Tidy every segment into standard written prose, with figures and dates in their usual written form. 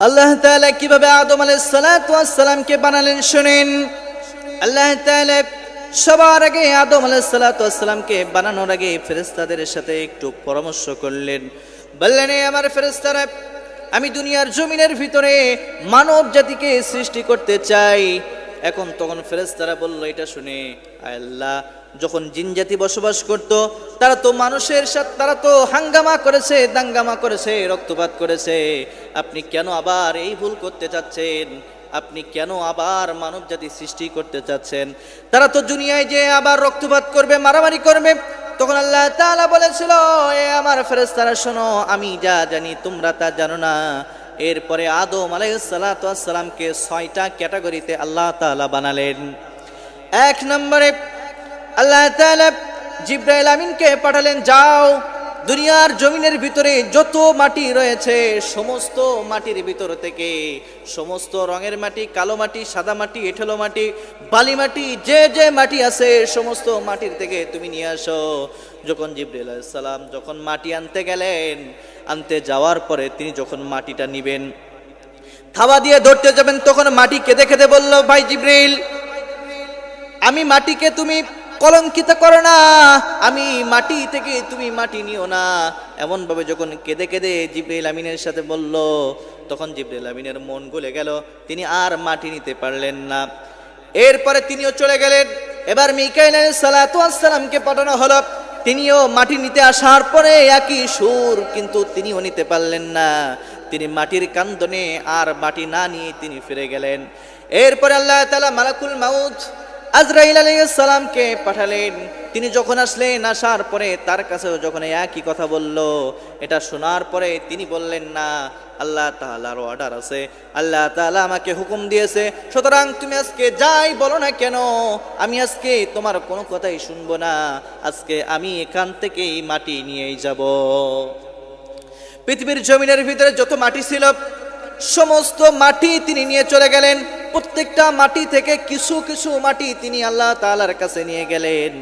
আল্লাহ তাআলা কিভাবে আদম আলাইহিস সালাতু ওয়াস সালামকে বানালেন শুনেন। আল্লাহ তাআলা সবার আগে আদম আলাইহিস সালাতু ওয়াস সালামকে বানানোর আগে ফেরেশতাদের সাথে একটু পরামর্শ করলেন। বললেন, আমার ফেরেশতারা, আমি দুনিয়ার জমিনের ভিতরে মানব জাতিকে সৃষ্টি করতে চাই। এখন তখন ফেরেশতারা বলল, এটা শুনে আল্লাহ, যখন জিন জাতি বসবাস করত তারা তো মানুষের সাথে তারা তো হাঙ্গামা করেছে, দাঙ্গামা করেছে, রক্তপাত করেছে, আপনি কেন আবার এই ভুল করতে চাচ্ছেন? আপনি কেন আবার মানব জাতি সৃষ্টি করতে চাচ্ছেন? তারা তো দুনিয়ায় যে আবার রক্তপাত করবে, মারামারি করবে। তখন আল্লাহ তাআলা বলেছিল, এ আমার ফেরেশতারা শোনো, আমি যা জানি তোমরা তা জানো না। এরপরে আদম আলাইহিস সালাতু ওয়াস সালামকে 6টা ক্যাটাগরিতে আল্লাহ তাআলা বানালেন। 1 নম্বরে আল্লাহ তাআলা জিবরাইল আমিনকে পাঠালেন, যাও দুনিয়ার জমিনের ভিতরে যত মাটি রয়েছে সমস্ত মাটির ভিতর থেকে, সমস্ত রঙের মাটি, কালো মাটি, সাদা মাটি, এঁটেল মাটি, বালি মাটি, যে যে মাটি আছে সমস্ত মাটির থেকে তুমি নিয়ে আসো। যখন জিবরাইল আলাইহিস সালাম যখন মাটি আনতে গেলেন, আনতে যাওয়ার পরে তিনি যখন মাটিটা নিবেন, থাবা দিয়ে ধরতে যাবেন, তখন মাটি কেঁদে কেঁদে বলল, ভাই জিবরাইল, আমি মাটিকে তুমি কলঙ্কিত করো না, আমি মাটি থেকে তুমি মাটি নিও না। এমন ভাবে যখন কেঁদে কেঁদে জিবরাইল আমিনের সাথে বলল, তখন জিবরাইল আমিনের মন গলে গেল, তিনি আর মাটি নিতে পারলেন না। এরপরে তিনিও চলে গেলেন। এবার মিকাইল আলাইহিস সালাতু ওয়াস সালামকে পাঠানো হলো। তিনিও মাটি নিতে আসার পরে একই সুর, কিন্তু তিনিও নিতে পারলেন না। তিনি মাটির কান্দনে আর মাটি না নিয়ে তিনি ফিরে গেলেন। এরপরে আল্লাহ তাআলা মালাকুল মাউত আজরাইল আলাইহিস সালামকে পাঠালেন। তিনি যখন আসলেন, আসার পরে তার কাছেও যখন একই কথা বলল, এটা শোনার পরে তিনি বললেন, না, আল্লাহ তাআলার অর্ডার আছে, আল্লাহ তাআলা আমাকে হুকুম দিয়েছে, সুতরাং তুমি আজকে যাই বলো না কেন, আমি আজকে তোমার কোনো কথাই শুনবো না, আজকে আমি এখান থেকেই মাটি নিয়েই যাব। পৃথিবীর জমিনের ভিতরে যত মাটি ছিল সমস্ত মাটি তিনি নিয়ে চলে গেলেন। প্রত্যেকটা মাটি থেকে কিছু কিছু মাটি তিনি আল্লাহ তাআলার কাছে নিয়ে গেলেন।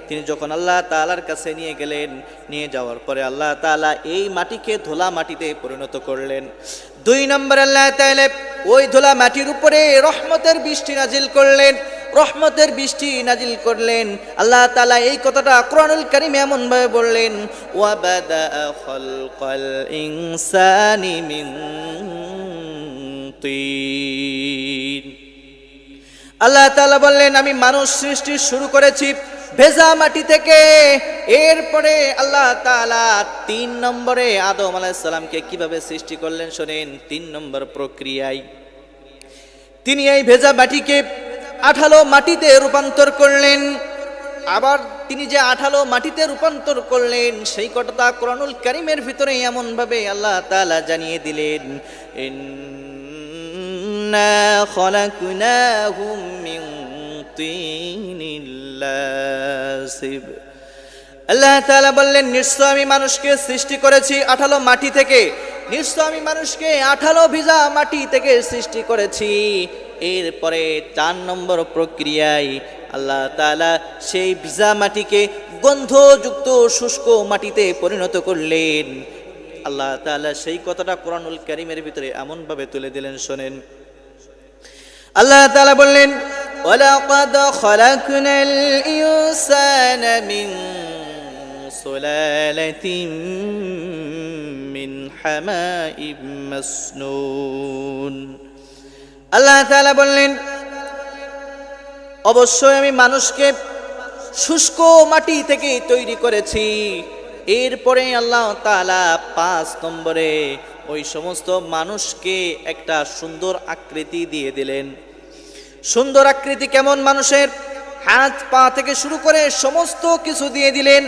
তিনি যখন আল্লাহ তাআলার কাছে নিয়ে গেলেন, নিয়ে যাওয়ার পরে আল্লাহ তাআলা এই মাটিকে ধুলা মাটিতে পরিণত করলেন। 2 নম্বর আল্লাহ তাআলা ওই ধুলা মাটির উপরে রহমতের বৃষ্টি নাজিল করলেন, রহমতের বৃষ্টি নাজিল করলেন। আল্লাহ তাআলা এই কথাটা কোরআনুল কারীমে এমন ভাবে বললেন, ওয়া বাদা খালকাল ইনসানি মিন তিন। আল্লাহ তাআলা বললেন, আমি মানুষ সৃষ্টি শুরু করেছি ভেজা মাটি থেকে। এরপরে আল্লাহ তাআলা 3 নম্বরে আদম আলাইহিস সালামকে কিভাবে সৃষ্টি করলেন শোনেন। 3 নম্বর প্রক্রিয়ায় তিনি এই ভেজা মাটিকে আঠালো মাটিতে রূপান্তর করলেন। আবার তিনি যে আঠালো মাটিতে রূপান্তর করলেন সেই কথাটা কোরআনুল কারীমের ভিতরে এমন ভাবে আল্লাহ তাআলা জানিয়ে দিলেন, ইন্না খলাকনাহুম মিন তিনিল লাসিব। আল্লাহ তাআলা বললেন, নিশ্চয় আমি মানুষকে সৃষ্টি করেছি আঠালো মাটি থেকে, নিশ্চয় আমি মানুষকে আঠালো ভিজা মাটি থেকে সৃষ্টি করেছি। এরপরে 4 নম্বর প্রক্রিয়ায় আল্লাহ তাআলা সেই ভিজা মাটিকে গন্ধযুক্ত শুষ্ক মাটিতে পরিণত করলেন। আল্লাহ তাআলা সেই কথাটা কোরআনুল কারীমের ভিতরে এমন ভাবে তুলে দিলেন শোনেন। আল্লাহ তাআলা বললেন, ওয়ালাকাদ খালাকনাল ইনসানা মিন সুলালাতিন মিন হামাইম মাসনুন। আল্লাহ তাআলা বললেন, অবশ্যই আমি মানুষকে শুষ্ক মাটি থেকে তৈরি করেছি। এরপরে আল্লাহ তাআলা 5 নম্বরে ওই সমস্ত মানুষকে একটা সুন্দর আকৃতি দিয়ে দিলেন। সুন্দর আকৃতি কেমন? মানুষের হাত পা থেকে শুরু করে সমস্ত কিছু দিয়ে দিলেন।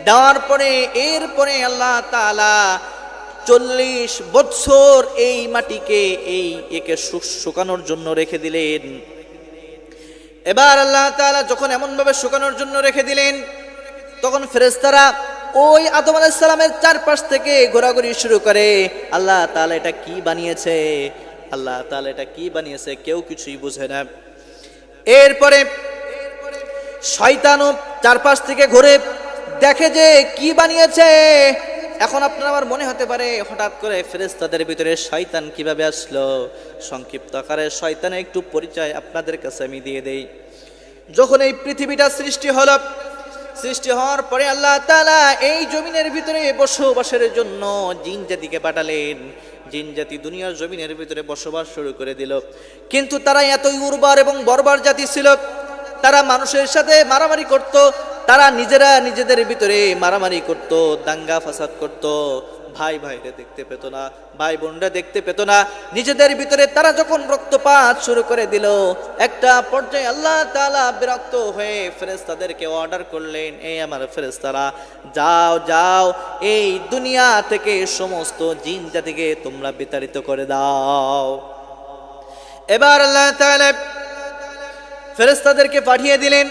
দেওয়ার পরে এরপরে আল্লাহ তাআলা 40 বছর এই মাটিকে একে শুকানোর জন্য রেখে দিলেন। এবার আল্লাহ তাআলা যখন এমন ভাবে শুকানোর জন্য রেখে দিলেন, তখন ফেরেশতারা ওই আদম আলাইহিস সালামের চারপাশ থেকে ঘোরাঘুরি শুরু করে। আল্লাহ তাআলা এটা কি বানিয়েছে, আল্লাহ তাআলা এটা কি বানিয়েছে, কেউ কিছুই বুঝে না। এরপরে শয়তানও চারপাশ থেকে ঘুরে দেখে যে কি বানিয়েছে। এখন আপনার আমার মনে হতে পারে হঠাৎ করে ফেরেশতাদের ভিতরে শয়তান কিভাবে আসলো। সংক্ষিপ্ত আকারে শয়তানের একটু পরিচয় আপনাদের কাছে আমি দিয়ে দেই। যখন এই পৃথিবীটা সৃষ্টি হলো, সৃষ্টি হওয়ার পরে আল্লাহ তাআলা এই জমিনের ভিতরে বসবাসের জন্য জিন জাতিকে পাঠালেন। জিন জাতি দুনিয়ার জমিনের ভিতরে বসবাস শুরু করে দিল। কিন্তু তারা এতই উর্বর এবং বর্বর জাতি ছিল, তারা মানুষের সাথে মারামারি করত, তারা নিজেরা নিজেদের ভিতরে মারামারি করত, দাঙ্গা ফাসাদ করত, ভাই ভাইরা দেখতে পেত না, ভাই বোনরা দেখতে পেত না, নিজেদের ভিতরে তারা যখন রক্তপাত শুরু করে দিল, একটা পর্যায়ে আল্লাহ তাআলা বিরক্ত হয়ে ফেরেশতাদেরকে অর্ডার করলেন, এই আমার ফেরেশতারা যাও যাও এই দুনিয়া থেকে সমস্ত জিন জাতিকে তোমরা বিতাড়িত করে দাও। এবার আল্লাহ তাআলা ফেরেশতাদেরকে পাঠিয়ে দিলেন।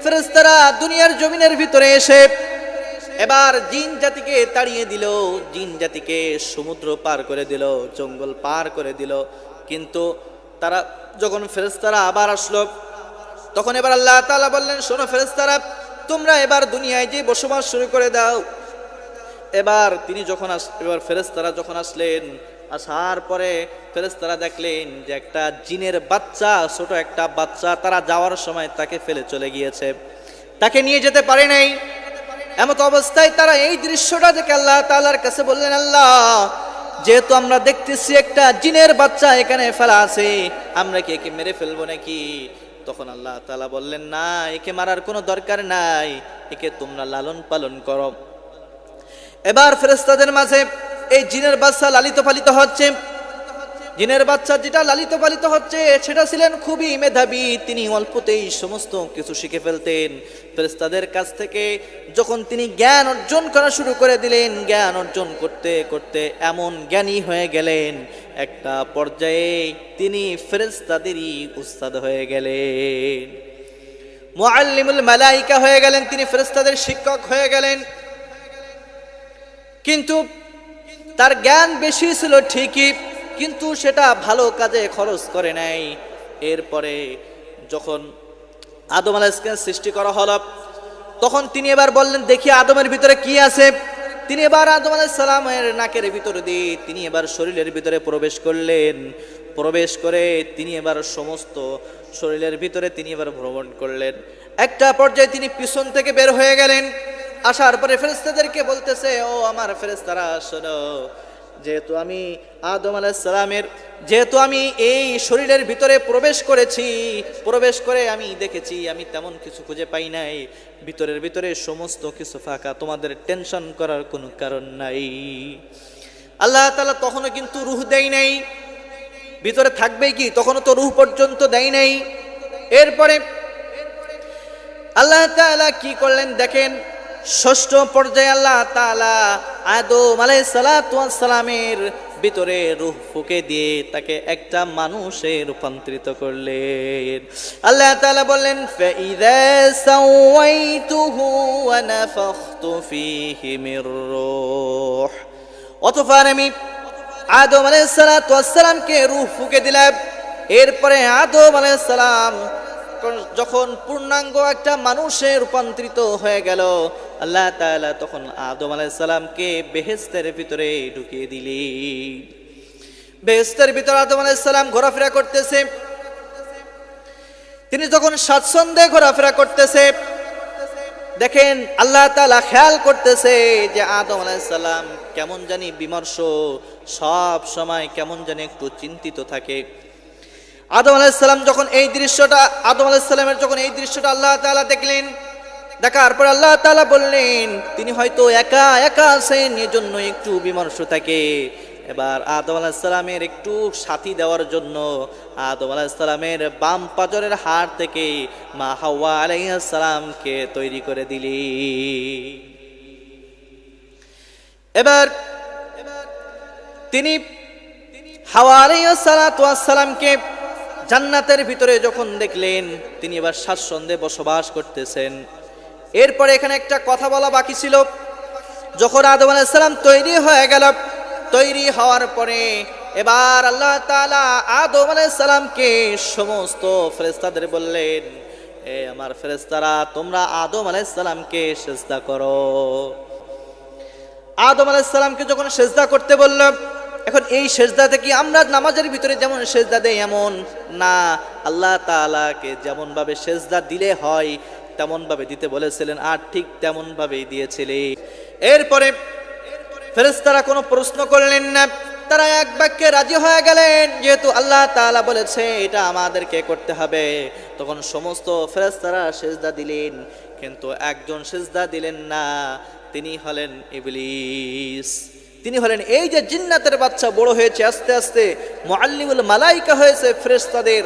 ফেরেশতারা দুনিয়ার জমিনের ভিতরে এসে এবার জিন জাতিকে তাড়িয়ে দিল, জিন জাতিকে সমুদ্র পার করে দিল, জঙ্গল পার করে দিল। কিন্তু তারা যখন ফেরেশতারা আবার আসলো, তখন এবার আল্লাহ তাআলা বললেন, শোনো ফেরেশতারা, তোমরা এবার দুনিয়ায় যে বসবাস শুরু করে দাও। এবার এবার ফেরেশতারা যখন আসলেন, আসার পরে ফেরেশতারা দেখলেন যে একটা জিনের বাচ্চা, ছোট একটা বাচ্চা, তারা যাওয়ার সময় তাকে ফেলে চলে গিয়েছে, তাকে নিয়ে যেতে পারে নাই। এমত অবস্থায় তারা এই দৃশ্যটা দেখে আল্লাহ তাআলার কাছে বললেন, আল্লাহ, যেহেতু আমরা দেখতেছি একটা জিনের বাচ্চা এখানে ফেলা আছে, আমরা কি একে মেরে ফেলবো নাকি? তখন আল্লাহ তাআলা বললেন, না, একে মারার কোনো দরকার নাই, একে তোমরা লালন পালন করো। এবার ফেরেশতাদের মাঝে এই জিনের বাচ্চা লালিত পালিত হচ্ছে। জিনের বাচ্চা যেটা লালিত পালিত হচ্ছে সেটা ছিলেন খুবই মেধাবী, তিনি অল্পতেই সমস্ত কিছু শিখে ফেলতেন। ফেরেশতাদের কাছ থেকে যখন তিনি জ্ঞান অর্জন করা শুরু করে দিলেন, জ্ঞান অর্জন করতে করতে এমন জ্ঞানী হয়ে গেলেন, একটা পর্যায়ে তিনি ফেরেশতাদেরই উস্তাদ হয়ে গেলেন, মুআল্লিমুল মালাইকা হয়ে গেলেন, তিনি ফেরেশতাদের শিক্ষক হয়ে গেলেন। কিন্তু তার জ্ঞান বেশি ছিল ঠিকই, কিন্তু সেটা ভালো কাজে খরচ করে নাই। এরপরে যখন আদম আলাইহিস সালাম সৃষ্টি করা হলো, তখন তিনি এবার বললেন, দেখি আদমের ভিতরে কি আছে। তিনি এবার আদম আলাইহিস সালামের নাকের ভিতরে দিয়ে তিনি এবার শরীরের ভিতরে প্রবেশ করলেন। প্রবেশ করে তিনি এবার সমস্ত শরীরের ভিতরে তিনি এবার ভ্রমণ করলেন। একটা পর্যায়ে তিনি পিছন থেকে বের হয়ে গেলেন। আসার পরে ফেরেশতাদেরকে বলতেছে, ও আমার ফেরেশতারা শোনো, যেহেতু আমি আদম আলাইহিস সালামের আমি এই শরীরের ভিতরে প্রবেশ করেছি, প্রবেশ করে আমি দেখেছি আমি তেমন কিছু খুঁজে পাই নাই, ভিতরের ভিতরে সমস্ত কিছু ফাঁকা, তোমাদের টেনশন করার কোনো কারণ নাই। আল্লাহ তাআলা তখনও কিন্তু রূহ দেয় নাই, ভিতরে থাকবেই কি, তখনও তো রূহ পর্যন্ত দেয় নাই। এরপরে আল্লাহ তাআলা কি করলেন দেখেন, ষষ্ঠ পর্যায়ে আল্লাহ তাআলা আদম আলাইহিস সালাতু ওয়াস সালামের ভিতরে রূহ ফুঁকে দিয়ে তাকে একটা মানুষে রূপান্তরিত করলেন। আল্লাহ তাআলা বললেন, ফাইযা সাওয়াইতুহু ওয়া নাফাখতু ফীহি মির রূহ, অতঃপর আমি আদম আলাইহিস সালাতু ওয়াস সালামকে রূহ ফুঁকে দিলাম। এরপরে আদম আলাইহিস সালাম যখন পূর্ণাঙ্গ একটা মানুষে রূপান্তরিত হয়ে গেল, আল্লাহ তাআলা তখন আদম আলাইহিস সালামকে বেহেশতের ভিতরে ঢুকিয়ে দিলেন। বেহেশতের ভিতরে আদম আলাইহিস সালাম ঘোরাফেরা করতেছে। তিনি যখন স্বাচ্ছন্দ্যে ঘোরাফেরা করতেছে, দেখেন আল্লাহ তাআলা খেয়াল করতেছে যে আদম আলাইহিস সালাম কেমন জানি বিমর্ষ, সব সময় কেমন জানি একটু চিন্তিত থাকে। আদম আলাইহিস সালাম যখন এই দৃশ্যটা আল্লাহ তাআলা দেখলেন, দেখার পর আল্লাহ তাআলা বললেন, তিনি হয়তো একা একা আছেন, এজন্য একটু বিমর্ষ থাকে। এবার আদম আলাইহিস সালামের একটু সাথী দেওয়ার জন্য আদম আলাইহিস সালামের বাম পাজরের হাড় থেকে মা হাওয়া আলাইহিস সালামকে তৈরি করে দিলেন। এবার তিনি হাওয়া আলাইহিস সালামকে জান্নাতের ভিতরে যখন দেখলেন, তিনি এবার স্বাচ্ছন্দ্যে বসবাস করতেছেন। এরপরে এখানে একটা কথা বলা বাকি ছিল। যখন আদম আলাইহিস সালাম তৈরি হয়ে গেল, তৈরি হওয়ার পরে এবার আল্লাহ তাআলা আদম আলাইহিস সালামকে সমস্ত ফেরেশতাদের বললেন, এ আমার ফেরেশতারা, তোমরা আদম আলাইহিস সালামকে সিজদা করো। আদম আলাইহিস সালামকে যখন সেজদা করতে বলল, এখন এই সেজদাতে কি আমরা নামাজের ভিতরে যেমন সেজদা দেই এমন না, আল্লাহ তাআলাকে যেমন ভাবে সেজদা দিলে হয় তেমন ভাবে দিতে বলেছিলেন, আর ঠিক তেমন ভাবেই দিয়েছিলেন। এরপরে ফেরেশতারা কোনো প্রশ্ন করলেন না, তারা এক বাক্যে রাজি হয়ে গেলেন, যেহেতু আল্লাহ তাআলা বলেছে এটা আমাদেরকে করতে হবে। তখন সমস্ত ফেরেশতারা সেজদা দিলেন, কিন্তু একজন সেজদা দিলেন না, তিনি হলেন ইবলিস। তিনি হলেন এই যে জিন্নাতের বাচ্চা বড় হয়েছে, আস্তে আস্তে মুআল্লিমুল মালাইকা হয়েছে, ফেরেশতাদের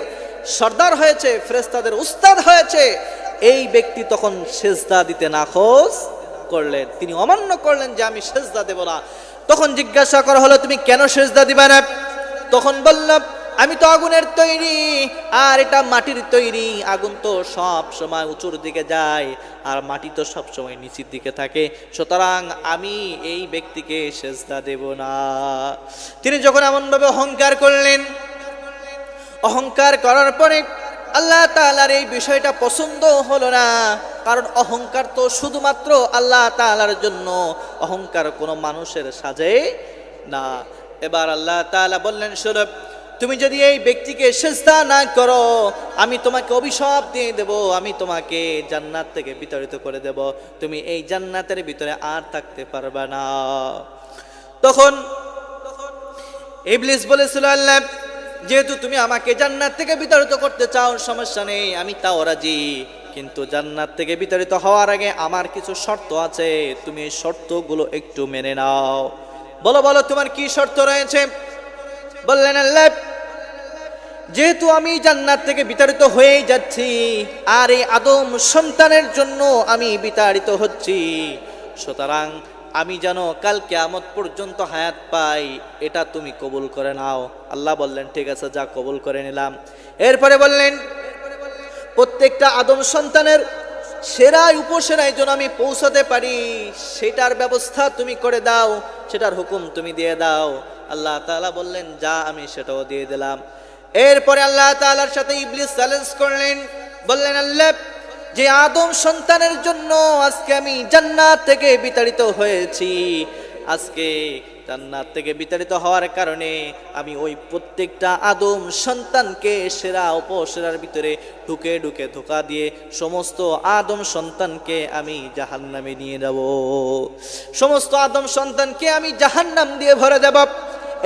সর্দার হয়েছে, ফেরেশতাদের উস্তাদ হয়েছে, এই ব্যক্তি তখন সেজদা দিতে নাখোশ করলেন, তিনি অমান্য করলেন যে আমি সেজদা দেব না। তখন জিজ্ঞাসা করা হলো তুমি কেন সেজদা দিবে না? তখন বললাম আমি তো আগুনের তৈরি আর এটা মাটির তৈরি, আগুন তো সব সময় উঁচুর দিকে যায় আর মাটি তো সব সময় নিচের দিকে থাকে, সুতরাং আমি এই ব্যক্তিকে সেজদা দেব না। তিনি যখন এমনভাবে অহংকার করলেন, অহংকার করার পরে আল্লাহ তাআলার এই বিষয়টা পছন্দ হলো না, কারণ অহংকার তো শুধুমাত্র আল্লাহ তাআলার জন্য, অহংকার কোনো মানুষের সাজে না। এবার আল্লাহ তাআলা বললেন শোনো, তুমি যদি এই ব্যক্তিকে সেজদা না করো আমি তোমাকে অভিশাপ দিয়ে দেব, আমি তোমাকে জান্নাত থেকে বিতাড়িত করে দেব, তুমি এই জান্নাতের ভিতরে আর থাকতে পারবে না। তখন ইবলিস বলেছিল আল্লাহ যেহেতু তুমি আমাকে জান্নাত থেকে বিতাড়িত করতে চাও সমস্যা নেই, আমি তাও রাজি, কিন্তু জান্নাত থেকে বিতাড়িত হওয়ার আগে আমার কিছু শর্ত আছে, তুমি এই শর্তগুলো একটু মেনে নাও। বলো বলো তোমার কি শর্ত রয়েছে? বললেন আল্লাহ যেহেতু আমি জান্নাত থেকে বিতাড়িত হয়েই যাচ্ছি আর এই আদম সন্তানের জন্য আমি বিতাড়িত হচ্ছি, সুতরাং আমি যেন কাল কিয়ামত পর্যন্ত হায়াত পাই, এটা তুমি কবুল করে নাও। আল্লাহ বললেন ঠিক আছে, যা কবুল করে নিলাম। এরপরে বললেন প্রত্যেকটা আদম সন্তানের সেরাই উপসেরাই যেন আমি পৌঁছাতে পারি সেটার ব্যবস্থা তুমি করে দাও, সেটার হুকুম তুমি দিয়ে দাও। আল্লাহ তাআলা বললেন যা, আমি সেটাও দিয়ে দিলাম। এরপরে আল্লাহ তাআলার সাথে ইবলিস চ্যালেঞ্জ করলেন, বললেন আল্লাহ যে আদম সন্তানের জন্য আজকে আমি জান্নাত থেকে বিতাড়িত হয়েছি, আজকে জান্নাত থেকে বিতাড়িত হওয়ার কারণে আমি ওই প্রত্যেকটা আদম সন্তানকে সেরা উপসেরার ভিতরে ঢুকে ঢুকে ধোঁকা দিয়ে সমস্ত আদম সন্তানকে আমি জাহান্নামে নিয়ে যাব, সমস্ত আদম সন্তানকে আমি জাহান্নাম দিয়ে ভরে দেব।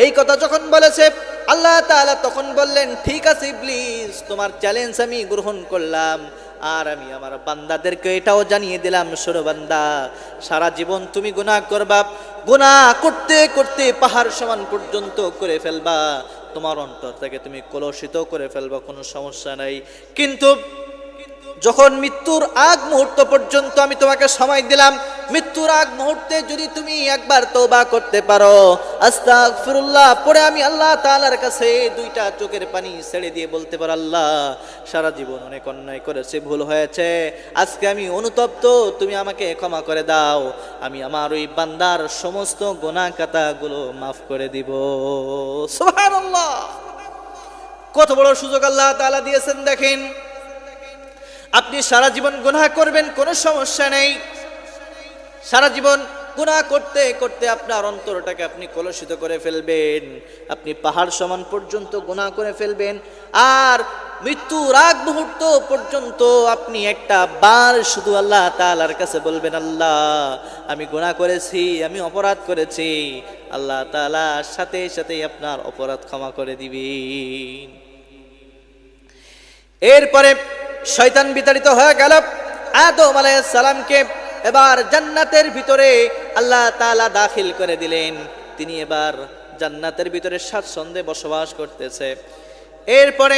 এই কথা যখন বলেছে আল্লাহ তাআলা তখন বললেন ঠিক আছে ইবলিস, তোমার চ্যালেঞ্জ আমি গ্রহণ করলাম, আর আমি আমার বান্দাদেরকে এটাও জানিয়ে দিলাম, শোনো বান্দা, সারা জীবন তুমি গুনাহ করবা, গুনাহ করতে করতে পাহাড় সমান পর্যন্ত করে ফেলবা, তোমার অন্তর থেকে তুমি কলুষিত করে ফেলবা, কোনো সমস্যা নাই, কিন্তু যখন মৃত্যুর আগ মুহূর্ত পর্যন্ত আমি তোমাকে সময় দিলাম, মৃত্যুর আগ মুহূর্তে যদি তুমি একবার তওবা করতে পারো, আস্তাগফিরুল্লাহ পরে আমি আল্লাহ তাআলার কাছে দুইটা চোখের পানি ছেড়ে দিয়ে বলতে পারো আল্লাহ সারা জীবন অনেক অন্যায় করেছে, ভুল হয়েছে, আজকে আমি অনুতপ্ত, তুমি আমাকে ক্ষমা করে দাও, আমি আমার ওই বান্দার সমস্ত গুনাহ খাতাগুলো মাফ করে দিব। সুবহানাল্লাহ, কত বড় সুযোগ আল্লাহ তাআলা দিয়েছেন দেখেন। আপনি সারা জীবন গুনাহ করবেন কোনো সমস্যা নেই, সারা জীবন গুনাহ করতে করতে আপনার অন্তরটাকে আপনি কলুষিত করে ফেলবেন, আপনি পাহাড় সমান পর্যন্ত গুনাহ করে ফেলবেন, আর মৃত্যুর আগ মুহূর্ত পর্যন্ত আপনি একটা বার শুধু আল্লাহ তাআলার কাছে বলবেন আল্লাহ আমি গুনাহ করেছি, আমি অপরাধ করেছি, আল্লাহ তাআলা সাথে সাথে আপনার অপরাধ ক্ষমা করে দিবেন। এরপরে শয়তান বিতাড়িত হয়ে গেল, আদম আলাইহিস সালামকে এবার জান্নাতের ভিতরে আল্লাহ তাআলা দাখিল করে দিলেন, তিনি এবার জান্নাতের ভিতরে স্বাচ্ছন্দ্যে বসবাস করতেছে। এরপরে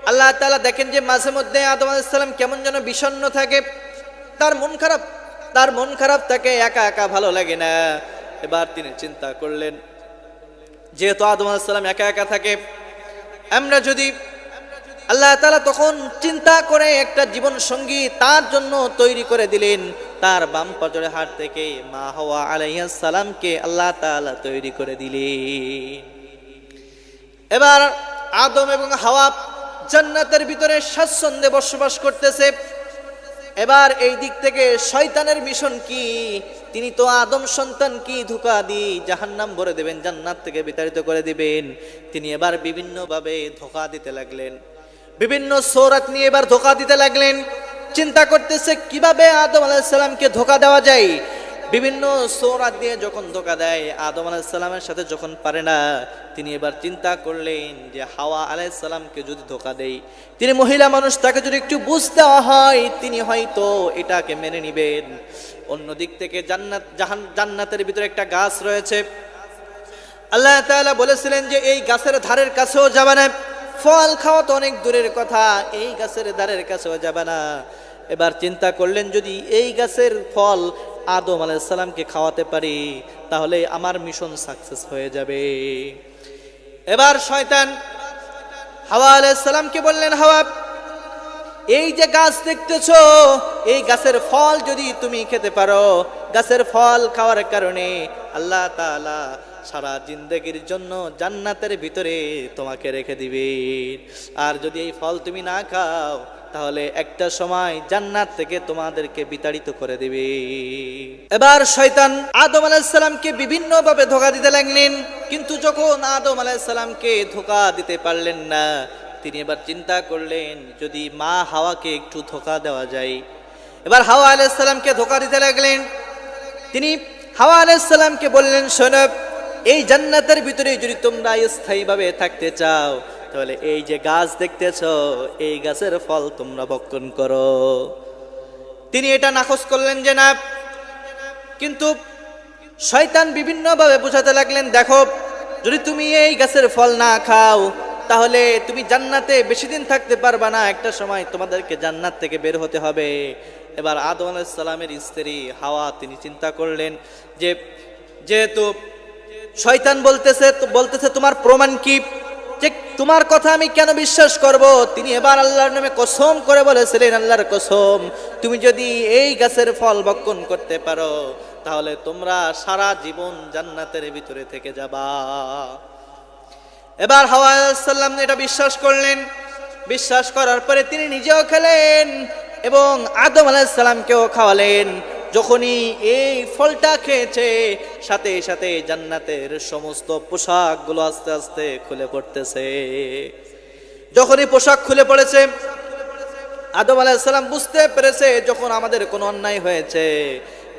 আল্লাহ তাআলা দেখেন যে মাঝে মধ্যে আদম আলাইহিস সালাম কেমন যেন বিষণ্ণ থাকে, তার মন খারাপ থাকে, একা একা ভালো লাগে না। এবার তিনি চিন্তা করলেন যেহেতু আদম আলাইহিস সালাম একা একা থাকে, আমরা যদি আল্লাহ তাআলা তখন চিন্তা করে একটা জীবন সঙ্গী তার জন্য তৈরি করে দিলেন, তার বাম পাজরের হাড় থেকে মা হাওয়া আলাইহিস সালামকে আল্লাহ তাআলা তৈরি করে দিলেন। এবার আদম এবং হাওয়া জান্নাতের ভিতরে স্বাচ্ছন্দ্যে বসবাস করতেছে। এবার এই দিক থেকে শয়তানের মিশন কি, তিনি তো আদম সন্তান কি ধোঁকা দিয়ে জাহান্নাম ভরে দেবেন, জান্নাত থেকে বিতাড়িত করে দিবেন। তিনি এবার বিভিন্নভাবে ধোঁকা দিতে লাগলেন, বিভিন্ন সূরাত নিয়ে এবার ধোঁকা দিতে লাগলেন। চিন্তা করতেছে কিভাবে আদম আলাইহিস সালামকে ধোঁকা দেওয়া যায়। বিভিন্ন সূরাত দিয়ে যখন ধোঁকা দেয়, আদম আলাইহিস সালামের সাথে যখন পারে না, তিনি এবার চিন্তা করলেন যে হাওয়া আলাইহিস সালামকে যদি ধোঁকা দেই, তিনি মহিলা মানুষ, তাকে যদি একটু বুঝ দেওয়া হয়, তিনি হয়তো এটাকে মেনে নেবেন। অন্যদিক থেকে জান্নাতের ভিতরে একটা গাছ রয়েছে। আল্লাহ তাআলা বলেছিলেন যে এই গাছের ধারের কাছেও যাবে না, ফল খাওয়া তো অনেক দূরের কথা, এই গাছের ধারের কাছেও যাবে না। এবার চিন্তা করলেন যদি এই গাছের ফল আদম আলাইহিস সালামকে খাওয়াতে পারি, তাহলে আমার মিশন সাকসেস হয়ে যাবে। এবার শয়তান হাওয়া আলাইহিস সালামকে বললেন, হাওয়া, এই যে গাছ দেখতেছো, এই গাছের ফল যদি তুমি খেতে পারো, গাছের ফল খাওয়ার কারণে আল্লাহ তাআলা সারা জিন্দেগির জন্য জান্নাতের ভিতরে তোমাকে রেখে দিবেন। আর যদি এই ফল তুমি না খাও, তাহলে একটা সময় জান্নাত থেকে তোমাদেরকে বিতাড়িত করে দিবে। এবার শয়তান আদম আলাইহিস সালামকে বিভিন্নভাবে ধোঁকা দিতে লাগলেন, কিন্তু যখন আদম আলাইহিস সালামকে ধোঁকা দিতে পারলেন না, তিনি এবার চিন্তা করলেন যদি মা হাওয়াকে একটু ধোঁকা দেওয়া যায়। এবার হাওয়া আলাইহিস সালামকে ধোঁকা দিতে লাগলেন। তিনি হাওয়া আলাইহিস সালামকে বললেন, শোনো, এই জান্নাতের ভিতরে যদি তোমরা স্থায়ীভাবে থাকতে চাও, তাহলে এই যে গাছ দেখতেছো, এই গাছের ফল তোমরা ভক্ষণ করো। তিনি এটা নাকচ করলেন যে না, কিন্তু শয়তান বিভিন্নভাবে বোঝাতে লাগলেন, দেখো, যদি তুমি এই গাছের ফল না খাও, তাহলে তুমি জান্নাতে বেশি দিন থাকতে পারবা না, একটা সময় তোমাদেরকে জান্নাত থেকে বের হতে হবে। এবার আদম আলাইহিস সালামের স্ত্রী হাওয়া তিনি চিন্তা করলেন যে যেহেতু শয়তান বলতেছে তোমার প্রমাণ কি, যে তোমার কথা আমি কেন বিশ্বাস করব। তিনি এবার আল্লাহর নামে কসম করে বলেছিলেন, আল্লাহর কসম, তুমি যদি এই গাছের ফল ভক্ষণ করতে পারো, তাহলে তোমরা সারা জীবন জান্নাতের ভিতরে থেকে যাবা। এবার হাওয়া আলাইহিস সালাম এটা বিশ্বাস করলেন। বিশ্বাস করার পরে তিনি নিজেও খেলেন এবং আদম আলাইহিস সালামকেও খাওয়ালেন। যখনই এই ফলটা খেয়েছে, সাথে সাথে জান্নাতের সমস্ত পোশাকগুলো আস্তে আস্তে খুলে পড়তেছে। যখনই পোশাক খুলে পড়েছে, আদম আলাইহিস সালাম বুঝতে পেরেছে যখন আমাদের কোনো অন্যায় হয়েছে।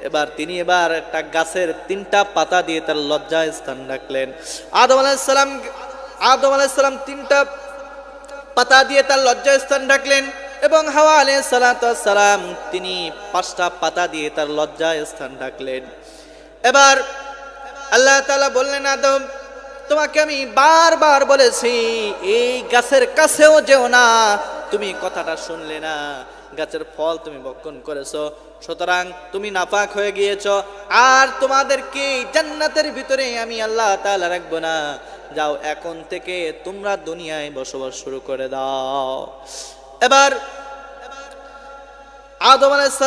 এবার তিনি একটা গাছের 3টা পাতা দিয়ে তার লজ্জা স্থান রাখলেন। আদম আলাইহিস সালাম 3টা পাতা দিয়ে তার লজ্জা স্থান রাখলেন এবং হাওয়া আলাইহিস সালাম তিনি 5টা পাতা দিয়ে তার লজ্জা স্থান রাখলেন। এবার আল্লাহ তাআলা বললেন, আদম, তোমাকে আমি বারবার বলেছি এই গাছের কাছেও যেও না, তুমি কথাটা শুনলে না, গাছের ফল তুমি ভক্ষণ করেছো, সুতরাং তুমি নাপাক হয়ে গিয়েছো, আর তোমাদেরকে জান্নাতের ভিতরে আমি আল্লাহ তাআলা রাখবো না। যাও, এখন থেকে তোমরা দুনিয়ায় বসবাস শুরু করে দাও। এবার আদম আলাইহিস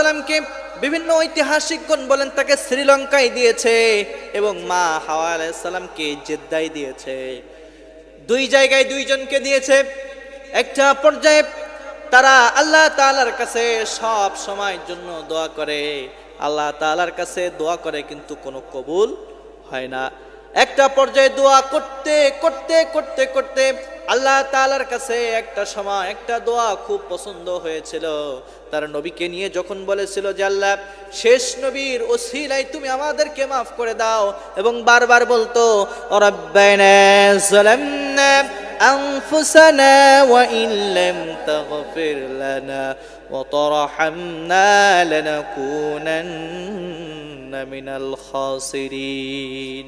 সালামকে বিভিন্ন ঐতিহাসিকগণ বলেন তাকে শ্রীলঙ্কায় দিয়েছে এবং মা হাওয়া আলাইহিস সালামকে জেদ্দায় দিয়েছে। 2 জায়গায় 2 জনকে দিয়েছে। একটা পর্যায়ে তারা আল্লাহ তাআলার কাছে সব সময়ের জন্য দোয়া করে, আল্লাহ তাআলার কাছে দোয়া করে, কিন্তু কোনো কবুল হয় না। একটা পর্যায়ে দোয়া করতে করতে করতে করতে আল্লাহ তাআলার কাছে একটা সময় একটা দোয়া খুব পছন্দ হয়েছিল। তার নবীকে নিয়ে যখন বলেছিল যে আল্লাহ, শেষ নবীর ওসিলায় তুমি আমাদেরকে মাফ করে দাও, এবং বারবার বলতো, রাব্বানা যালামনা আনফুসানা ওয়া ইন লাম তাগফির লানা ওয়া তারহামনা লানাকুনান্না মিনাল খাসিরিন।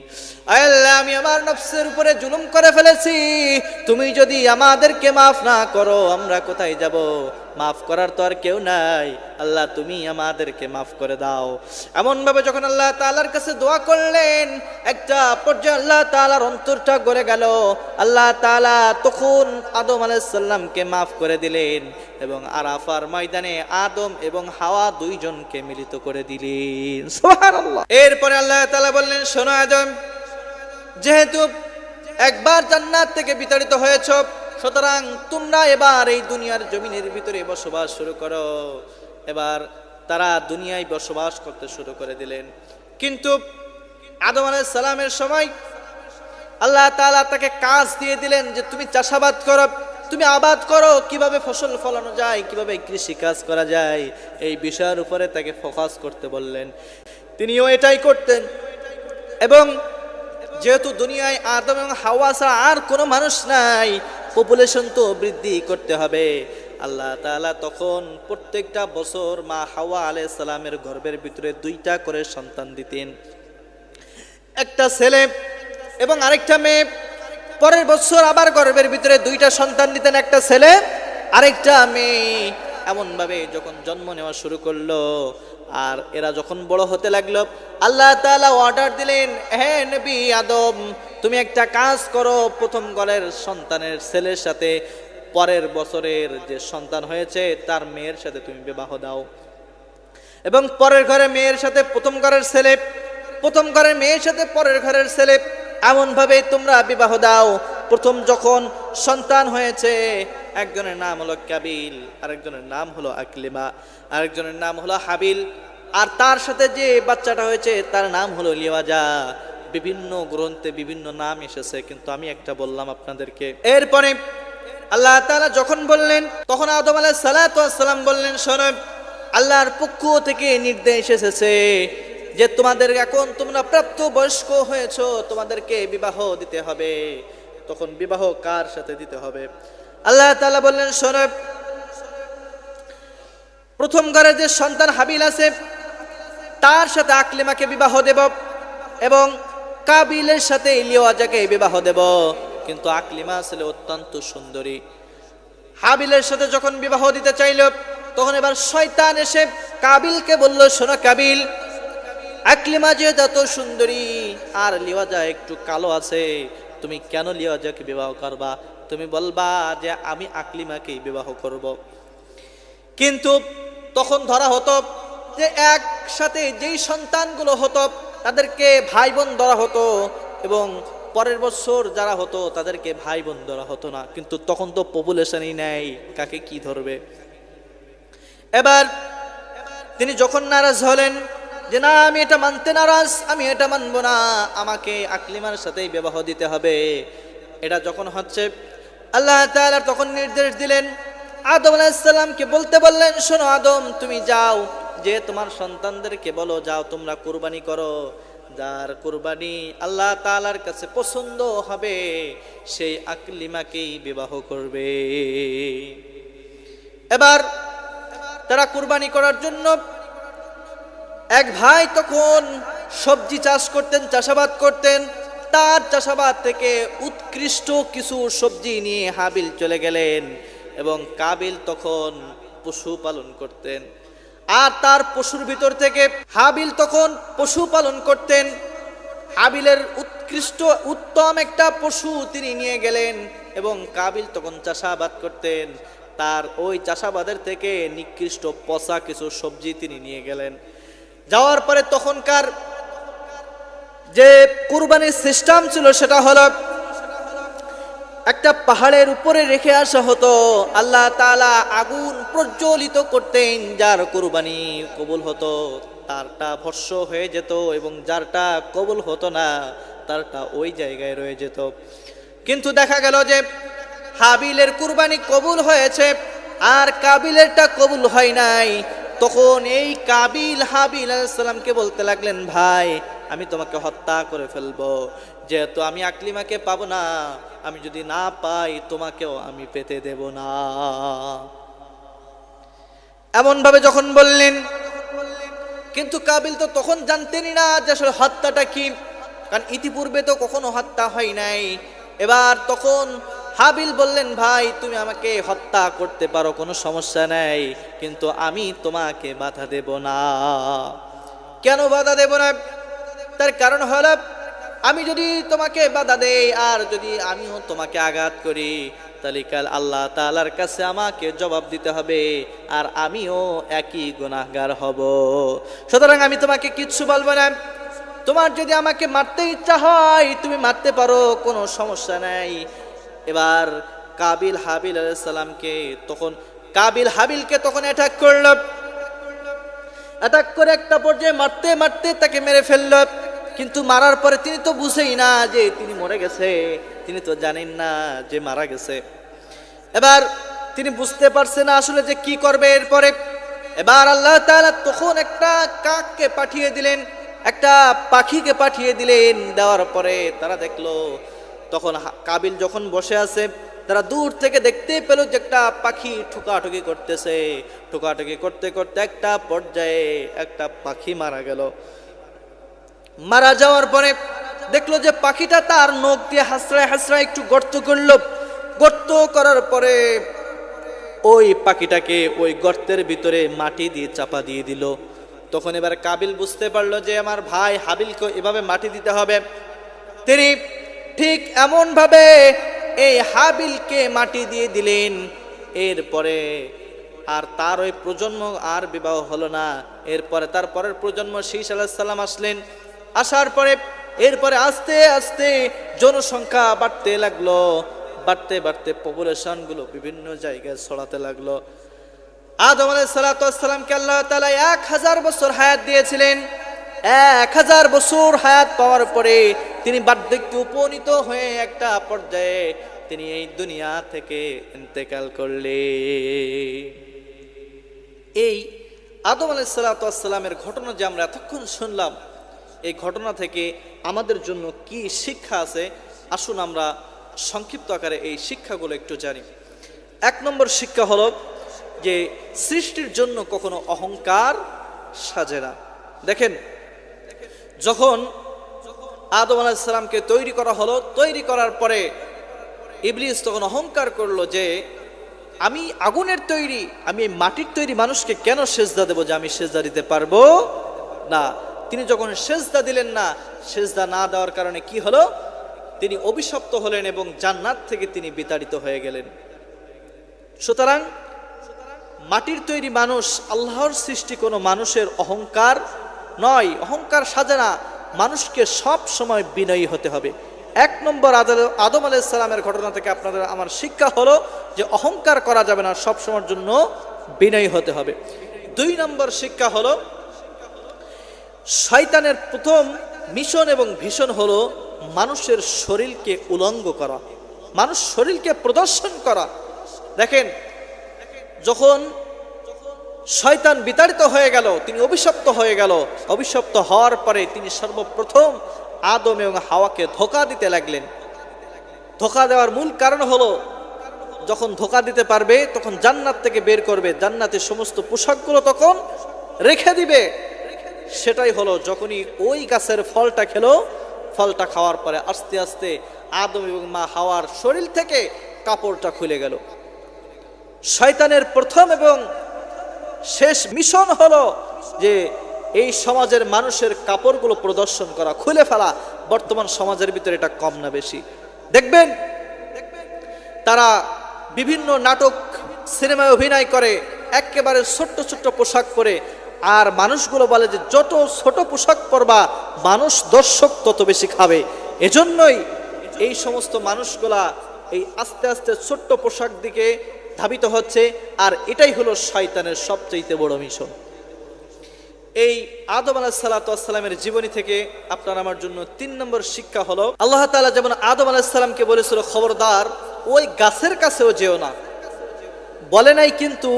আল্লাহ, আমি আমার নফসের উপরে জুলুম করে ফেলেছি, তুমি যদি আমাদেরকে মাফ না করো আমরা কোথায় যাব? মাফ করার তো আর কেউ নাই, আল্লাহ তুমি আমাদেরকে মাফ করে দাও। এমন ভাবে যখন আল্লাহ তাআলার কাছে দোয়া করলেন, একটা পর্যায়ে আল্লাহ তাআলার অন্তরটা গলে গেল। আল্লাহ তাআলা তখন আদম আলাইহিস সালামকে মাফ করে দিলেন এবং আরাফার ময়দানে আদম এবং হাওয়া 2 জনকে মিলিত করে দিলেন। সুবহানাল্লাহ। এরপরে আল্লাহ তাআলা বললেন, শোনো আদম, যেহেতু একবার জান্নাত থেকে বিতাড়িত হয়েছ, সুতরাং তোমরা এবার এই দুনিয়ার জমিনের ভিতরে বসবাস শুরু করো। এবার তারা দুনিয়ায় বসবাস করতে শুরু করে দিলেন। কিন্তু আদম আলাইহিস সালামের সময় আল্লাহ তাআলা তাকে কাজ দিয়ে দিলেন যে তুমি চাষাবাদ করো, তুমি আবাদ করো, কিভাবে ফসল ফলানো যায়, কিভাবে কৃষি কাজ করা যায়, এই বিষয়ের উপরে তাকে ফোকাস করতে বললেন। তিনিও এটাই করতেন। এবং যেহেতু দুনিয়ায় আদম এবং হাওয়া ছাড়া আর কোনো মানুষ নাই, পপুলেশন তো বৃদ্ধি করতে হবে, আল্লাহ তাআলা তখন প্রত্যেকটা বছর মা হাওয়া আলাইহিস সালামের গর্ভের ভিতরে 2টা করে সন্তান দিতেন, একটা ছেলে এবং আরেকটা মেয়ে। পরের বছর আবার গর্ভের ভিতরে 2টা সন্তান দিতেন, একটা ছেলে আরেকটা মেয়ে। এমনভাবে যখন জন্ম নেওয়া শুরু করলো আর এরা যখন বড় হতে লাগলো, আল্লাহ তাআলা অর্ডার দিলেন, হে নবী আদম, তুমি একটা কাজ করো, প্রথম ঘরের সন্তানের ছেলের সাথে পরের বছরের যে সন্তান হয়েছে তার মেয়ের সাথে তুমি বিবাহ দাও, এবং পরের ঘরে মেয়ের সাথে প্রথম ঘরের ছেলে, প্রথম ঘরের মেয়ের সাথে পরের ঘরের ছেলে, এমনভাবে তোমরা বিবাহ দাও। প্রথম যখন সন্তান হয়েছে, একজনের নাম হলো কাবিল, আরেকজনের নাম হলো আকলিমা, আরেকজনের নাম হলো হাবিল, আর তার সাথে যে বাচ্চাটা হয়েছে তার নাম হলো লিওয়াজা। বিভিন্ন গ্রন্থে বিভিন্ন নাম এসেছে, কিন্তু আমি একটা বললাম আপনাদেরকে। এরপরে আল্লাহ তাআলা যখন বললেন, তখন আদম আলাইহিস সালাতু ওয়াস সালাম বললেন, শোনো, আল্লাহর পক্ষ থেকে নির্দেশ এসেছে যে তোমাদের এখন তোমরা প্রাপ্ত বয়স্ক হয়েছো, তোমাদেরকে বিবাহ দিতে হবে। তখন বিবাহ কার সাথে দিতে হবে? আল্লাহ তাআলা বললেন, শোনো, প্রথম ঘরে যে সন্তান হাবিল আছে তার সাথে আকলিমাকে বিবাহ দেব, এবং কাবিলের সাথে লিওয়াজাকে বিবাহ দেব। কিন্তু আকলিমা ছিল অত্যন্ত সুন্দরী। হাবিলের সাথে যখন বিবাহ দিতে চাইল, তখন এবার শয়তান এসে কাবিলকে বলল, শোনো কাবিল, আকলিমা যে এত সুন্দরী আর লিওয়াজা একটু কালো আছে, তুমি কেন লিওয়াজাকে বিবাহ করবা? তুমি বলবা যে আমি আকলিমাকেই বিবাহ করব। কিন্তু তখন ধরা হতো যে একসাথে যেই সন্তানগুলো হতো তাদেরকে ভাই বোন ধরা হতো, এবং পরের বছর যারা হতো তাদেরকে ভাই বোন ধরা হতো না। কিন্তু তখন তো পপুলেশনই নেই, কাকে কি ধরবে? এবার তিনি যখন নারাজ হলেন যে না, আমি এটা মানতে নারাজ, আমি এটা মানব না, আমাকে আকলিমার সাথেই বিবাহ দিতে হবে, এটা যখন হচ্ছে, আল্লাহ তাআলা তখন নির্দেশ দিলেন, আদম আলাইহিস সালামকে বলতে বললেন, শোনো আদম, তুমি যাও, যে তোমার সন্তানদেরকে বলো, যাও তোমরা কুরবানি করো, যার কুরবানি আল্লাহ তাআলার কাছে পছন্দ হবে সেই আকলিমাকেই বিবাহ করবে। এবার তারা কুরবানি করার জন্য, এক ভাই তখন সবজি চাষ করতেন, চাষাবাদ করতেন, তার চাষাবাদ থেকে উৎকৃষ্ট কিছু সবজি নিয়ে হাবিল চলে গেলেন, এবং কাবিল তখন পশু পালন করতেন, আর তার পশুর ভিতর থেকে হাবিল তখন পশু পালন করতেন। হাবিলের উৎকৃষ্ট উত্তম একটা পশু তিনি নিয়ে গেলেন, এবং কাবিল তখন চাষাবাদ করতেন, তার ওই চাষাবাদের থেকে নিকৃষ্ট পচা কিছু সবজি তিনি নিয়ে গেলেন। যাওয়ার পরে তখনকার যে কুরবানির সিস্টেম ছিল সেটা হলো, একটা পাহাড়ের উপরে রেখে আসা হতো, আল্লাহ তাআলা আগুন প্রজ্বলিত করতেন, যার কুরবানি কবুল হতো তারটা ভস্ম হয়ে যেত, এবং যারটা কবুল হতো না তারটা ওই জায়গায় রয়ে যেত। কিন্তু দেখা গেল যে হাবিলের কুরবানি কবুল হয়েছে আর কাবিলেরটা কবুল হয় নাই। তখন এই কাবিল হাবিল আলাইহিস সালামকে বলতে লাগলেন, ভাই, আমি তোমাকে হত্যা করে ফেলবো, যেহেতু আমি আকলিমাকে পাবো না, আমি যদি না পাই তোমাকেও আমি পেতে দেব না। এমন ভাবে যখন বললেন, কিন্তু কাবিল তো তখন জানতেনই না যে আসলে হত্যাটা কি, কারণ ইতিপূর্বে তো কখনো হত্যা হয় নাই। এবার তখন হাবিল বললেন, ভাই, তুমি আমাকে হত্যা করতে পারো, কোনো সমস্যা নাই, কিন্তু আমি তোমাকে বাধা দেব না। কেন বাধা দেব না? তার কারণ হলো, আমি যদি তোমাকে বাধা দেই আর যদি আমিও তোমাকে আঘাত করি, তাহলে কাল আল্লাহ তাআলার কাছে আমাকে জবাব দিতে হবে, আর আমিও একই গুনাহগার হব। সুতরাং আমি তোমাকে কিচ্ছু বলবো না। তোমার যদি আমাকে মারতে ইচ্ছা হয় তুমি মারতে পারো, কোনো সমস্যা নাই। এবার কাবিল হাবিল আলাইহিস সালামকে তখন, কাবিল হাবিলকে তখন অ্যাটাক করল। অ্যাটাক করে একটা পর্যায়ে মারতে মারতে তাকে মেরে ফেলল। কিন্তু মারার পরে তিনি তো বুঝেই না যে তিনি মরে গেছে, তিনি তো জানেন না যে মারা গেছে। এবার তিনি বুঝতে পারছে না আসলে যে কি করবে এরপরে। এবার আল্লাহ তাআলা তখন একটা কাককে পাঠিয়ে দিলেন, একটা পাখিকে পাঠিয়ে দিলেন। দেওয়ার পরে তারা দেখলো, তখন কাবিল যখন বসে আছে, তারা দূর থেকে দেখতে পেল যে একটা পাখি ঠোকাঠুকি করতেছে। ঠোকাঠুকি করতে করতে একটা পর্যায়ে একটা পাখি মারা গেল। মারা যাওয়ার পরে দেখলো যে পাখিটা তার নখ দিয়ে হাসড়ায় হাসড়ায় একটু গর্ত করলো। গর্ত করার পরে ওই পাখিটাকে ওই গর্তের ভিতরে মাটি দিয়ে চাপা দিয়ে দিল। তখন এবার কাবিল বুঝতে পারলো যে আমার ভাই হাবিলকে এভাবে মাটি দিতে হবে। তিনি ঠিক এমন ভাবে এই হাবিলকে মাটি দিয়ে দিলেন। এরপরে আর তার ওই প্রজন্ম আর বিবাহ হলো না। এরপরে তার পরের প্রজন্ম শীশ আলাইহিস সালাম আসলেন। আসার পরে এরপরে আস্তে আস্তে জনসংখ্যা বাড়তে লাগলো। বাড়তে বাড়তে পপুলেশন গুলো বিভিন্ন জায়গায় ছড়াতে লাগলো। আদম আলাইহিস সালামকে আল্লাহ তাআলা 1000 বছর হায়াত দিয়েছিলেন। 1000 বছর হায়াত পাওয়ার পরে তিনি বার্ধক্যে উপনীত হয়ে একটা পর্যায়ে তিনি এই দুনিয়া থেকে ইন্তেকাল করলেন। এই আদম আলাইহিস সালামের ঘটনা যে আমরা এতক্ষণ শুনলাম, এই ঘটনা থেকে আমাদের জন্য কি শিক্ষা আছে, আসুন আমরা সংক্ষিপ্ত আকারে এই শিক্ষাগুলো একটু জানি। 1 নম্বর শিক্ষা হলো যে সৃষ্টির জন্য কখনো অহংকার সাজে না। দেখেন, যখন আদম আলাইহিস সালামকে তৈরি করা হলো, তৈরি করার পরে ইবলিস তখন অহংকার করলো যে আমি আগুনের তৈরি, আমি মাটির তৈরি মানুষকে কেন সেজদা দেব, যে আমি সেজদা দিতে পারবো না। তিনি যখন সেজদা দিলেন না, সেজদা না দেওয়ার কারণে কি হলো, তিনি অভিশপ্ত হলেন এবং জান্নাত থেকে তিনি বিতাড়িত হয়ে গেলেন। সুতরাং মাটির তৈরি মানুষ, আল্লাহর সৃষ্টি কোনো মানুষের অহংকার নয়, অহংকার সাজে না। মানুষকে সব সময় বিনয়ী হতে হবে। 1 নম্বর আদম আলাইহিস সালামের ঘটনা থেকে আপনাদের আমার শিক্ষা হলো যে অহংকার করা যাবে না, সব সময়ের জন্য বিনয়ী হতে হবে। 2 নম্বর শিক্ষা হলো শয়তানের প্রথম মিশন এবং ভীষণ হলো মানুষের শরীরকে উলঙ্গ করা, মানুষ শরীরকে প্রদর্শন করা। দেখেন, যখন শয়তান বিতাড়িত হয়ে গেল, তিনি অভিশপ্ত হয়ে গেল। অভিশপ্ত হওয়ার পরে তিনি সর্বপ্রথম আদম এবং হাওয়াকে ধোঁকা দিতে লাগলেন। ধোঁকা দেওয়ার মূল কারণ হলো, যখন ধোঁকা দিতে পারবে তখন জান্নাত থেকে বের করবে, জান্নাতের সমস্ত পোশাকগুলো তখন রেখে দিবে। সেটাই হলো, যখনই ওই গাছের ফলটা খেলো, ফলটা খাওয়ার পরে আস্তে আস্তে আদম এবং মা হাওয়ার শরীর থেকে কাপড়টা খুলে গেল। শয়তানের প্রথম এবং শেষ মিশন হলো যে এই সমাজের মানুষের কাপড়গুলো প্রদর্শন করা, খুলে ফেলা। বর্তমান সমাজের ভিতরে এটা কম না বেশি। দেখবেন তারা বিভিন্ন নাটক সিনেমায় অভিনয় করে, একেবারে ছোট্ট ছোট্ট পোশাক পরে, আর মানুষগুলো বলে যে যত ছোট পোশাক পরবা মানুষ দর্শক তত বেশি খাবে। এজন্যই এই সমস্ত মানুষগুলা এই আস্তে আস্তে ছোট্ট পোশাক দিকে ধাবিত হচ্ছে। আর এটাই হলো শয়তানের সবচেয়ে বড় মিশন। এই আদম আলাইহিস সালামের জীবনী থেকে আপনার আমার জন্য 3 নম্বর শিক্ষা হলো, আল্লাহ তাআলা যেমন আদম আলাইহিস সালামকে বলেছিল খবরদার ওই গাছের কাছেও যেও না, বলে নাই কিন্তু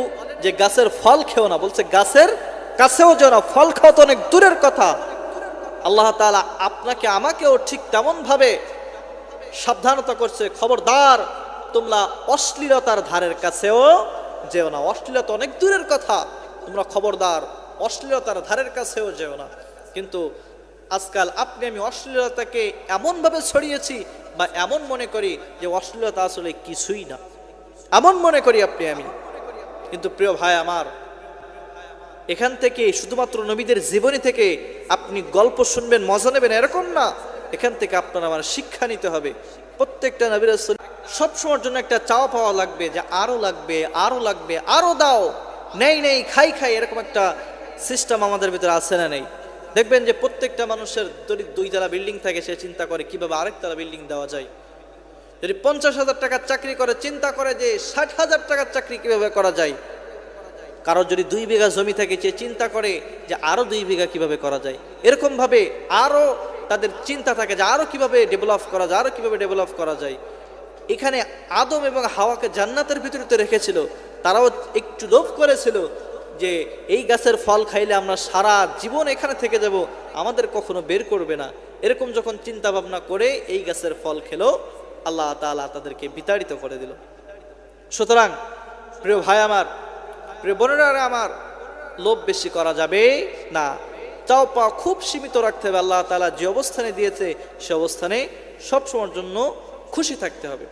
যে গাছের ফল খেও না, বলছে গাছের কাছেও যেও না, ফল খাওয়া তো অনেক দূরের কথা। আল্লাহ তাআলা আপনাকে আমাকেও ঠিক তেমন ভাবে সাবধানতা করছে, খবরদার তোমরা অশ্লীলতার ধারের কাছেও যেও না। অশ্লীলতা অনেক দূরের কথা, তোমরা খবরদার অশ্লীলতার ধারের কাছেও যেও না। কিন্তু আজকাল আপনি আমি অশ্লীলতাকে এমনভাবে ছড়িয়েছি বা এমন মনে করি যে অশ্লীলতা আসলে কিছুই না, এমন মনে করি আপনি আমি। কিন্তু প্রিয় ভাই আমার, এখান থেকে শুধুমাত্র নবীদের জীবনী থেকে আপনি গল্প শুনবেন, মজা নেবেন এরকম না। এখান থেকে আপনার আমার শিক্ষা নিতে হবে। প্রত্যেকটা নবী রাসূল সবসময়ের জন্য একটা চাওয়া পাওয়া লাগবে যে আরো লাগবে, আরো লাগবে, আরো দাও, নেই নেই খাই খাই, এরকম একটা সিস্টেম আমাদের ভিতরে আছে না নেই? দেখবেন যে প্রত্যেকটা মানুষের যদি 2 তলা বিল্ডিং থাকে, সে চিন্তা করে কিভাবে আরেকতলা বিল্ডিং দেওয়া যায়। যদি 50,000 টাকার চাকরি করে, চিন্তা করে যে 60,000 টাকার চাকরি কিভাবে করা যায়। কারো যদি 2 বিঘা জমি থাকে, সে চিন্তা করে যে আরো 2 বিঘা কিভাবে করা যায়। এরকম ভাবে আরো তাদের চিন্তা থাকে যে আরো কিভাবে ডেভেলপ করা যায়, আরো কিভাবে ডেভেলপ করা যায়। এখানে আদম এবং হাওয়াকে জান্নাতের ভিতরে তো রেখেছিল, তারাও একটু লোভ করেছিল যে এই গাছের ফল খাইলে আমরা সারা জীবন এখানে থেকে যাব, আমাদের কখনো বের করবে না। এরকম যখন চিন্তা ভাবনা করে এই গাছের ফল খেলো, আল্লাহ তাআলা তাদেরকে বিতাড়িত করে দিল। সুতরাং প্রিয় ভাই আমার, প্রিয় বোনেরা আমার, লোভ বেশি করা যাবে না। চাও পাওয়া খুব সীমিত রাখতে হবে। আল্লাহ তাআলা যে অবস্থানে দিয়েছে সে অবস্থানে সবসময়ের জন্য খুশি থাকতে হবে।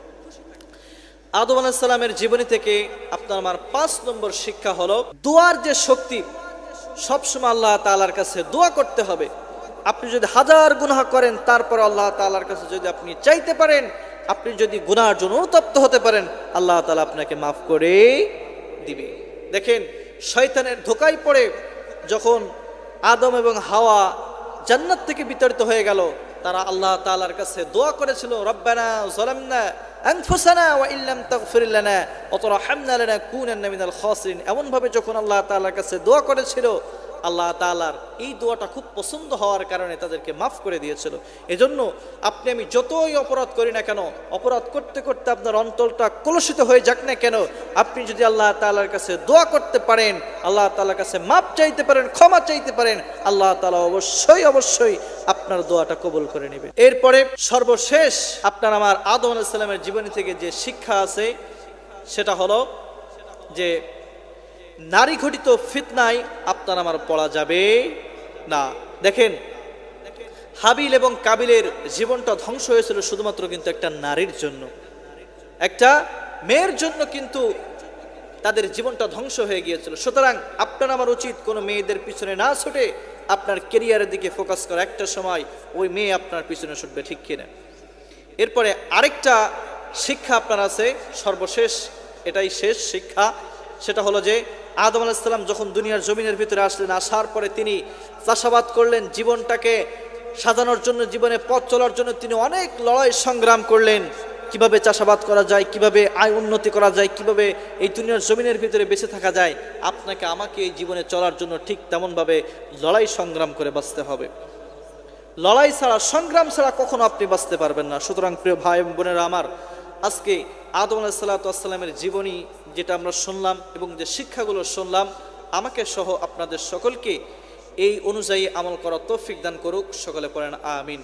আদম আলাইহিস সালামের জীবনী থেকে আপনার আমার 5 নম্বর শিক্ষা হলো, দোয়ার যে শক্তি, সবসময় আল্লাহ তাআলার কাছে দোয়া করতে হবে। আপনি যদি হাজার গুনাহ করেন, তারপর আল্লাহ তাআলার কাছে যদি আপনি চাইতে পারেন, আপনি যদি গুনাহের জন্য অনুতপ্ত হতে পারেন, আল্লাহ তাআলা আপনাকে মাফ করে দিবে। দেখেন, শয়তানের ধোঁকায় পড়ে যখন আদম এবং হাওয়া জান্নাত থেকে বিতাড়িত হয়ে গেল, তারা আল্লাহ তাআলার কাছে দোয়া করেছিল, রব্বানা যালামনা আনফুসানা ওয়া ইল্লাম তাগফির লানা ওয়া তারহামনা লানাকুনান্না মিনাল খাসিরিন। এমন ভাবে যখন আল্লাহ তাআলার কাছে দোয়া করেছিল, আল্লাহ তাআলার এই দোয়াটা খুব পছন্দ হওয়ার কারণে তাদেরকে মাফ করে দিয়েছিল। এজন্য আপনি আমি যতই অপরাধ করি না কেন, অপরাধ করতে করতে আপনার অন্তরটা কলুষিত হয়ে যাক না কেন, আপনি যদি আল্লাহ তাআলার কাছে দোয়া করতে পারেন, আল্লাহ তাআলার কাছে মাফ চাইতে পারেন, ক্ষমা চাইতে পারেন, আল্লাহ তাআলা অবশ্যই অবশ্যই আপনার দোয়াটা কবুল করে নেবে। এরপরে সর্বশেষ আপনার আমার আদম আলাইহিস সালামের জীবনী থেকে যে শিক্ষা আছে সেটা হলো যে নারী ঘটিত ফিতনায় আপনার আমার পড়া যাবে না। দেখেন, হাবিল এবং কাবিলের জীবনটা ধ্বংস হয়েছিল শুধুমাত্র কিন্তু একটা নারীর জন্য, একটা মেয়ের জন্য কিন্তু তাদের জীবনটা ধ্বংস হয়ে গিয়েছিল। সুতরাং আপনার আমার উচিত কোনো মেয়েদের পিছনে না ছুটে আপনার কেরিয়ারের দিকে ফোকাস করা। একটা সময় ওই মেয়ে আপনার পিছনে ছুটবে, ঠিক কিনা? এরপরে আরেকটা শিক্ষা আপনার আছে, সর্বশেষ, এটাই শেষ শিক্ষা। সেটা হলো যে আদম আলাইহিস সালাম যখন দুনিয়ার জমিনের ভিতরে আসলেন, আসার পরে তিনি চাষাবাদ করলেন, জীবনটাকে সাজানোর জন্য, জীবনে পথ চলার জন্য তিনি অনেক লড়াই সংগ্রাম করলেন। কিভাবে চাষাবাদ করা যায়, কিভাবে আয় উন্নতি করা যায়, কিভাবে এই দুনিয়ার জমিনের ভিতরে বেঁচে থাকা যায়। আপনাকে আমাকে এই জীবনে চলার জন্য ঠিক তেমনভাবে লড়াই সংগ্রাম করে বাঁচতে হবে। লড়াই ছাড়া, সংগ্রাম ছাড়া কখনো আপনি বাঁচতে পারবেন না। সুতরাং প্রিয় ভাই বোনেরা আমার, আজকে আদম আলাইহিস সালামের জীবনী যেটা আমরা শুনলাম এবং যে শিক্ষাগুলো শুনলাম, আমাকে সহ আপনাদের সকলকে এই অনুযায়ী আমল করার তৌফিক দান করুক। সকলে পড়েন আমিন।